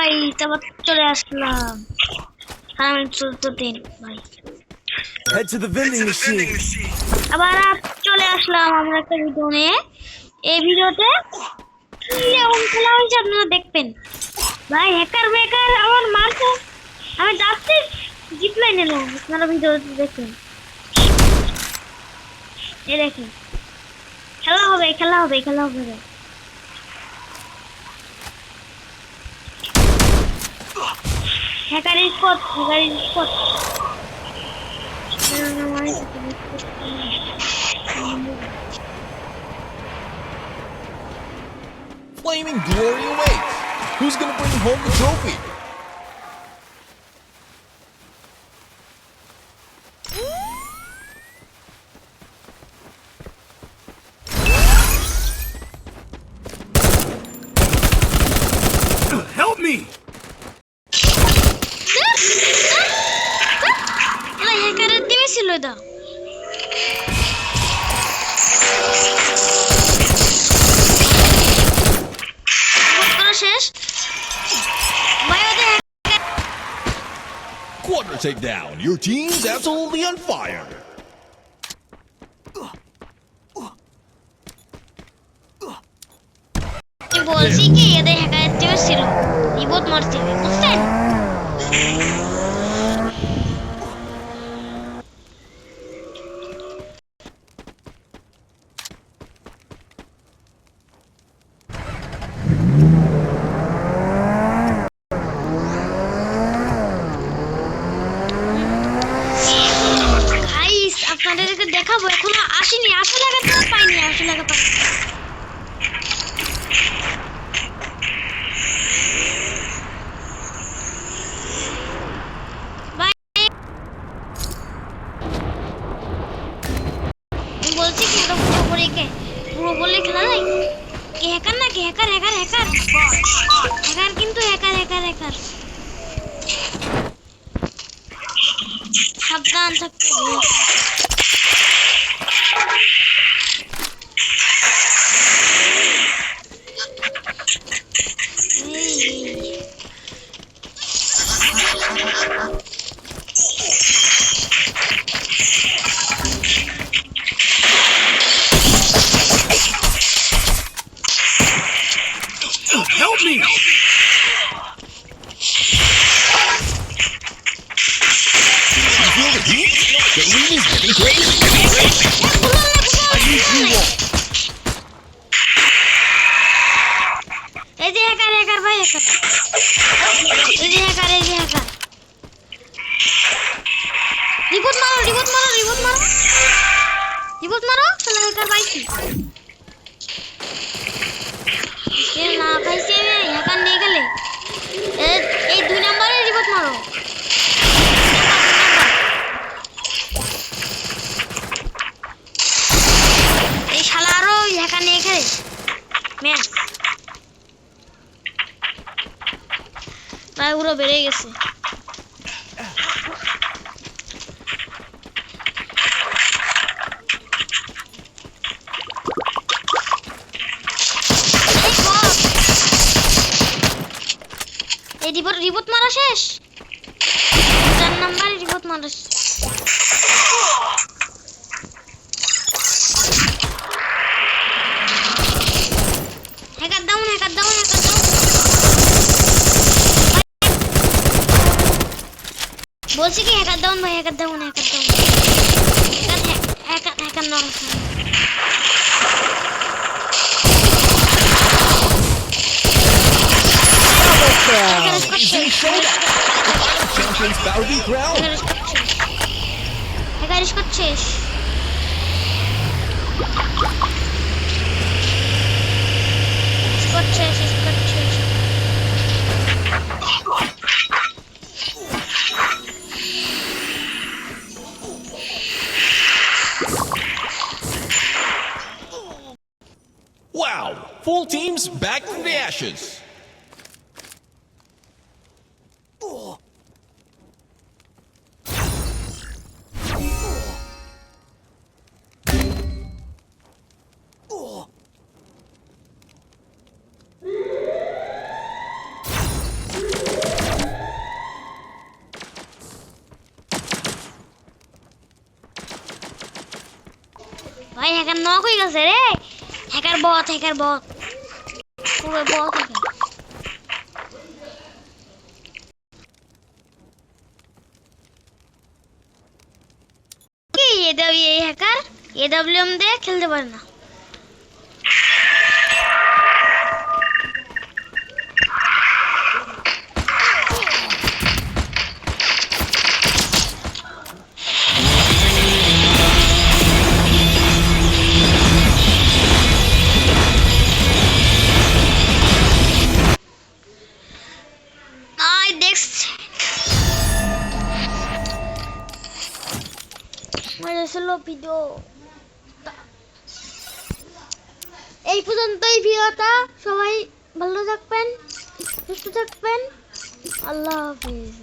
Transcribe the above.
Guys আবার চলে আসলাম আমি চলতে দিন ভাই Head to the vending machine. আবার চলে আসলাম আমরা একটা ভিডিও নিয়ে এই ভিডিওতে কি এমন খেলা হয়েছে আপনারা দেখবেন ভাই হ্যাকার বেকার আমার মারছে আমি যাচ্ছি জিপ লাইনে নিলাম আপনারা ভিডিওতে দেখুন এই দেখুন খেলা হবে hacker spot Flaming glory awaits. Who's gonna bring home the trophy? Help me! হ্যাকারের টিমে ছিল এটা শেষ Quadra takedown. Your team's absolutely on fire. বলছি কি এদের হ্যাকারের টিমে ছিল রিপোর্ট মারছে বুঝছেন আপনাদেরকে দেখাবো এখনো আসেনি আসলে পাইনি বলছি কি ওটা পুরো বলে খেলা যায় কি হ্যাকার না কি হ্যাকার কিন্তু হ্যাকার সাবধান থাকতে হবে Help me! You feel the heat? The lead is getting crazy. I need you all. এই যে হ্যাকার ভাই এই যে হ্যাকার রিপোর্ট মারো চলো হ্যাকার পাইছি এ না পাইছে হ্যাকার নিয়ে গেলে এই 2 নম্বরে রিপোর্ট মারো এই শালা আরো হ্যাকার নিয়ে গেলে ম্যাচ প্রায় পুরো বেড়ে গেছে এই রিপোর্ট মারা শেষ 4 নম্বরে রিপোর্ট মারা হ্যাকার ডাউন বলছি কি হ্যাকার ডাউন ভাই হ্যাকার ডাউন হ্যাকার না Champions bow be crowned. Hacker Scott শেষ Wow! Full teams back from the ashes. ভাই হ্যাকার নক হয়ে গেছে রে। হ্যাকার বট পুরো বট হ্যাকার। কি এই হ্যাকার এডব্লিউএম দিয়ে খেলতে পারে না। আই দেখছি ছিল ভিডিও এই পর্যন্তই। ভিডিওটা সবাই ভালো থাকবেন, সুস্থ থাকবেন। আল্লাহ হাফিজ।